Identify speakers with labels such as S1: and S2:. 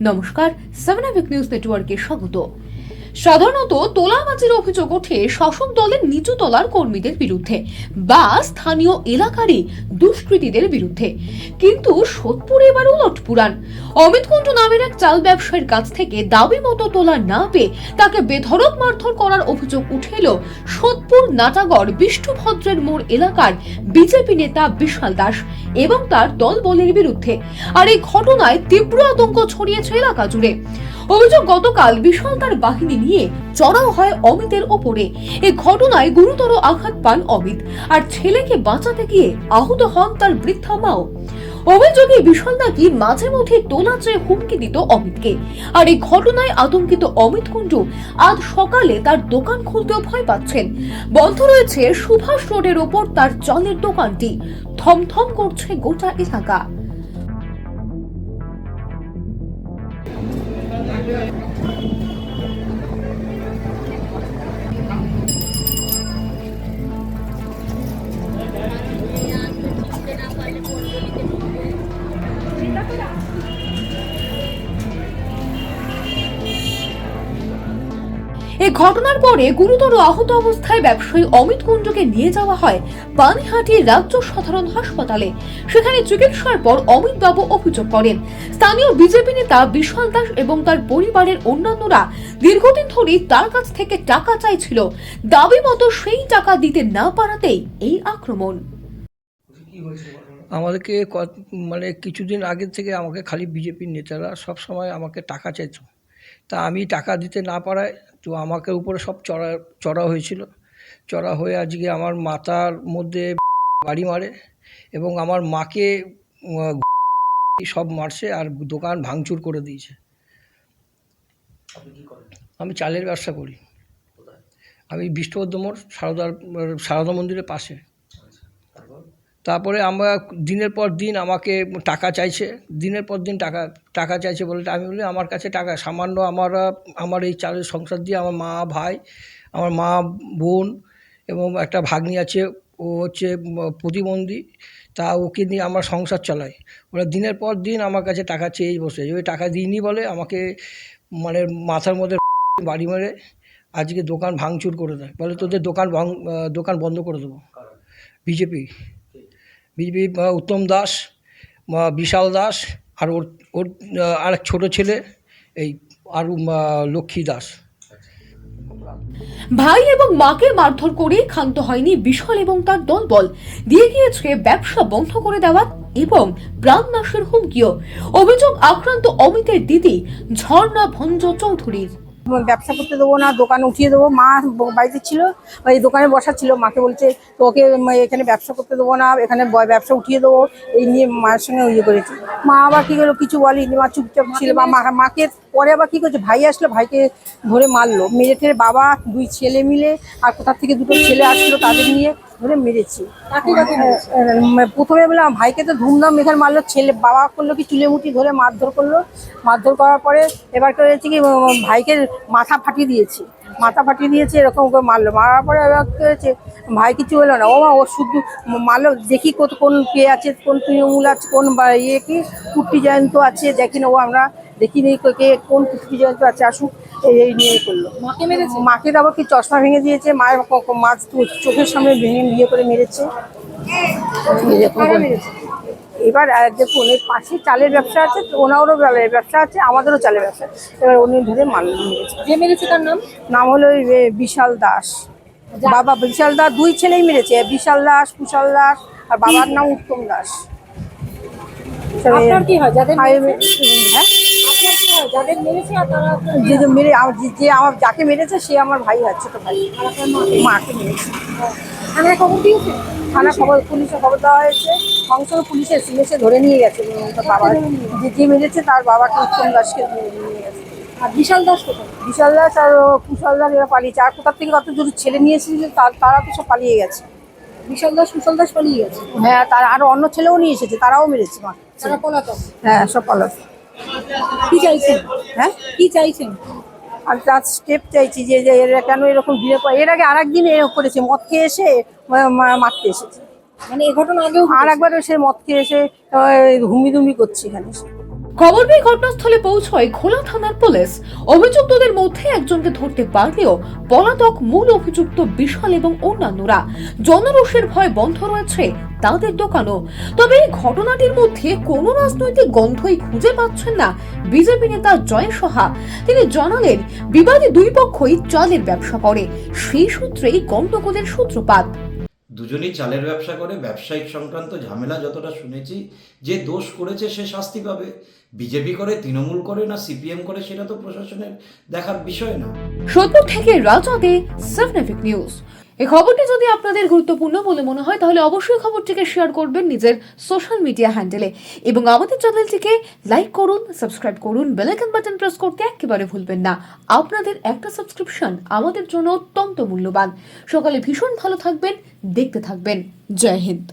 S1: নমস্কার, 7 আভিক নিউজ নেটওয়ার্কে স্বাগত। সাধারণত তোলাবাজির অভিযোগ ওঠে শাসক দলের নিচু তলার কর্মীদের বিরুদ্ধে বা স্থানীয় এলাকারই দুষ্কৃতীদের বিরুদ্ধে, কিন্তু সোদপুর এবার উলট পুরাণ। অমিত কুণ্ডু নামের এক চাল ব্যবসায়ীর কাছ থেকে দাবি মতো তোলা না পেয়ে তাকে বেধড়ক মারধর করার অভিযোগ উঠে এলো সোদপুর নাটাগড় বিষ্ণুভদ্রের মোড় এলাকার বিজেপি নেতা বিশাল দাস এবং তার দলবলের বিরুদ্ধে। আর এই ঘটনায় তীব্র আতঙ্ক ছড়িয়েছে এলাকা জুড়ে। অভিযোগ, গতকাল বিশাল তার বাহিনী নিয়ে চড়াও হয় অমিতের ওপরে। এই ঘটনায় গুরুতর আঘাত পান অমিত, আর ছেলেকে বাঁচাতে গিয়ে আহত হন তার বৃদ্ধা মাও। অভিযোগে বিশাল নাকি মাঝে মধ্যে তোলা চেয়ে হুমকি দিত অমিতকে। আর এই ঘটনায় আতঙ্কিত অমিত কুণ্ডু আজ সকালে তার দোকান খুলতেও ভয় পাচ্ছেন। বন্ধ রয়েছে সুভাষ রোডের ওপর তার চালের দোকানটি। থমথম করছে গোটা এলাকা। এই ঘটনার পরে গুরুতর আহত অবস্থায় ব্যবসায়ী অমিত কুণ্ডুকে নিয়ে যাওয়া হয় পানিহাটি রাজ্য সাধারণ হাসপাতালে। সেখানে চিকিৎসার পর অমিত বাবু অভিযোগ করেন, স্থানীয় বিজেপি নেতা বিশাল দাস এবং তার পরিবারের অন্যান্যরা দীর্ঘদিন ধরে তার কাছ থেকে টাকা চাইছিল। দাবি মতো সেই টাকা দিতে না পারাতেই এই আক্রমণ।
S2: আমাদেরকে মানে কিছুদিন আগে থেকে আমাকে খালি বিজেপির নেতারা সব সময় আমাকে টাকা চাইত। তা আমি টাকা দিতে না পারায় তো আমাকে উপরে সব চড়া হয়েছিল। চড়া হয়ে আজকে আমার মাথার মধ্যে বাড়ি মারে এবং আমার মাকে সব মারছে আর দোকান ভাঙচুর করে দিয়েছে। আমি চালের ব্যবসা করি। আমি বিষ্ণুভদ্র মোড় সারদা মন্দিরের পাশে। তারপরে আমরা দিনের পর দিন আমাকে টাকা চাইছে, দিনের পর দিন টাকা চাইছে বলে আমি বলি আমার কাছে টাকা সামান্য, আমার এই চালের সংসার দিয়ে আমার মা ভাই, আমার মা বোন এবং একটা ভাগ্নি আছে, ও হচ্ছে প্রতিবন্ধী, তা ওকে নিয়ে আমরা সংসার চালাই। ওরা দিনের পর দিন আমার কাছে টাকা চেয়েই বসে, ওই টাকা দিইনি বলে আমাকে মানে মাথার মধ্যে বাড়ি মেরে আজকে দোকান ভাঙচুর করে দেয়, বলে তোদের দোকান বন্ধ করে দেবো। বিজেপি উত্তম দাস, বিশাল দাস আর ওর আর এক ছোটো ছেলে এই আর লক্ষ্মী দাস।
S1: ভাই এবং মাকে মারধর করে ক্ষান্ত হয়নি বিশাল এবং তার দলবল, দিয়ে গিয়েছে ব্যবসা বন্ধ করে দেওয়া এবং প্রাণনাশের হুমকিও। অভিযোগ, আক্রান্ত অমিতের দিদি ঝর্ণা ভঞ্জ চৌধুরীর।
S3: ব্যবসা করতে দেবো না, দোকান উঠিয়ে দেবো। মা বাড়িতে ছিল, এই দোকানে বসা ছিল, মাকে বলছে তোকে এখানে ব্যবসা করতে দেবো না, এখানে ব্যবসা উঠিয়ে দেবো, এই নিয়ে মায়ের সঙ্গে ইয়ে করেছি। মা আবার কী করলো, কিছু বলেনি, মা চুপচাপ ছিল। বা মাকে পরে আবার কী করছে, ভাই আসলো, ভাইকে ধরে মারলো, মেরে টেরে বাবা দুই ছেলে মিলে আর কোথার থেকে দুটো ছেলে আসলো তাদের নিয়ে ধরে মেরেছি। প্রথমে বললাম ভাইকে তো ধুমধাম এখানে মারলো, ছেলে বাবা করলো কি চুলে মুঠি ধরে মারধর করলো। মারধর করার পরে এবার করেছে কি ভাইকে মাথা ফাটিয়ে দিয়েছে এরকম করে মারলো। মারার পরে এবার কী হয়েছে, ভাই কিছু হলো না, ও শুধু মারলো। দেখি কোন কে আছে, কোন তৃণমূল আছে, কোন ইয়ে কি কুট্টি জয়ন্ত আছে, দেখি না, ও আমরা দেখিনি কে কোন কুট্টি জয়ন্ত আছে, আসুক, এই নিয়ে করলো। মাকে আবার কি চশমা ভেঙে দিয়েছে, মায়ের মাছ চোখের সামনে ভেঙে বিয়ে করে মেরেছে। এবার দেখুন, এর পাশে চালের ব্যবসা আছে, ওনারও চালের ব্যবসা আছে, আমাদেরও চালের ব্যবসা। এবার উনি ধরে মেরেছে। তার নাম হলো বিশাল দাস। বাবা বিশাল দাস, দুই ছেলেই মেরেছে, বিশাল দাস, কুশাল দাস, আর বাবার নাম উত্তম দাস। হ্যাঁ, যে আমার যাকে মেরেছে সে আমার ভাই হয়, ছোট ভাই, মাকে মেরেছে। থানা খবর, পুলিশে খবর দেওয়া হয়েছে, সংসদ পুলিশে এসে ধরে নিয়ে গেছে। বাবা যে মেরেছে তার বাবাকে উত্তম দাসকে নিয়ে গেছে। আর বিশাল দাস কোথায়? বিশাল দাস আর কুশাল দাস এরা পালিয়েছে। আর কোথার থেকে কত দূর ছেলে নিয়ে এসেছিল তারা তো সব পালিয়ে গেছে। বিশাল দাস কুশাল দাস পালিয়ে গেছে। হ্যাঁ, তার আরো অন্য ছেলেও নিয়ে এসেছে, তারাও মেরেছে। হ্যাঁ, সব পলাতক। কি চাইছেন? হ্যাঁ, কি চাইছেন? আর তার স্টেপ চাইছি যে এরা কেন এরকম ভিড়ে পড়ে। এর আগে আরেকদিন এরকম করেছে, মদ খেয়ে এসে মারতে এসেছে। মানে এই ঘটনা আগেও আর একবার সে মদ খেয়ে এসে হুমি করছে এখানে।
S1: খবর পেয়ে ঘটনাস্থলে পৌঁছয় খোলা থানার পুলিশ। অভিযুক্তদের মধ্যে একজনকে ধরতে পারলেও পলাতক মূল অভিযুক্ত বিশাল এবং অন্যান্যরা। জনরোষের ভয় বন্ধ রয়েছে তাদের দোকানও। তবে এই ঘটনাটির মধ্যে কোনো রাজনৈতিক গন্ধই খুঁজে পাচ্ছেন না বিজেপি নেতা জয় সাহা। তিনি জানালেন, বিবাদী দুই পক্ষই চালের ব্যবসা করে, সেই সূত্রেই গন্ডগোলের সূত্রপাত।
S4: দুজনেই চালের ব্যবসা করে, ব্যবসায়িক সংক্রান্ত ঝামেলা যতটা শুনেছি, যে দোষ করেছে সে শাস্তি পাবে। বিজেপি করে, তৃণমূল করে না সিপিএম করে সেটা তো প্রশাসনের দেখার বিষয় না।
S1: সোদপুর থেকে রাজা দে, 7 নিউজ। এই খবরটি যদি আপনাদের গুরুত্বপূর্ণ বলে মনে হয় তাহলে অবশ্যই খবরটিকে শেয়ার করবেন নিজের সোশ্যাল মিডিয়া হ্যান্ডেলে এবং আমাদের চ্যানেলটিকে লাইক করুন, সাবস্ক্রাইব করুন, বেল আইকন বাটন প্রেস করতে একেবারে ভুলবেন না। আপনাদের একটা সাবস্ক্রিপশন আমাদের জন্য অত্যন্ত মূল্যবান। সকালে ভীষণ ভালো থাকবেন, দেখতে থাকবেন। জয় হিন্দ।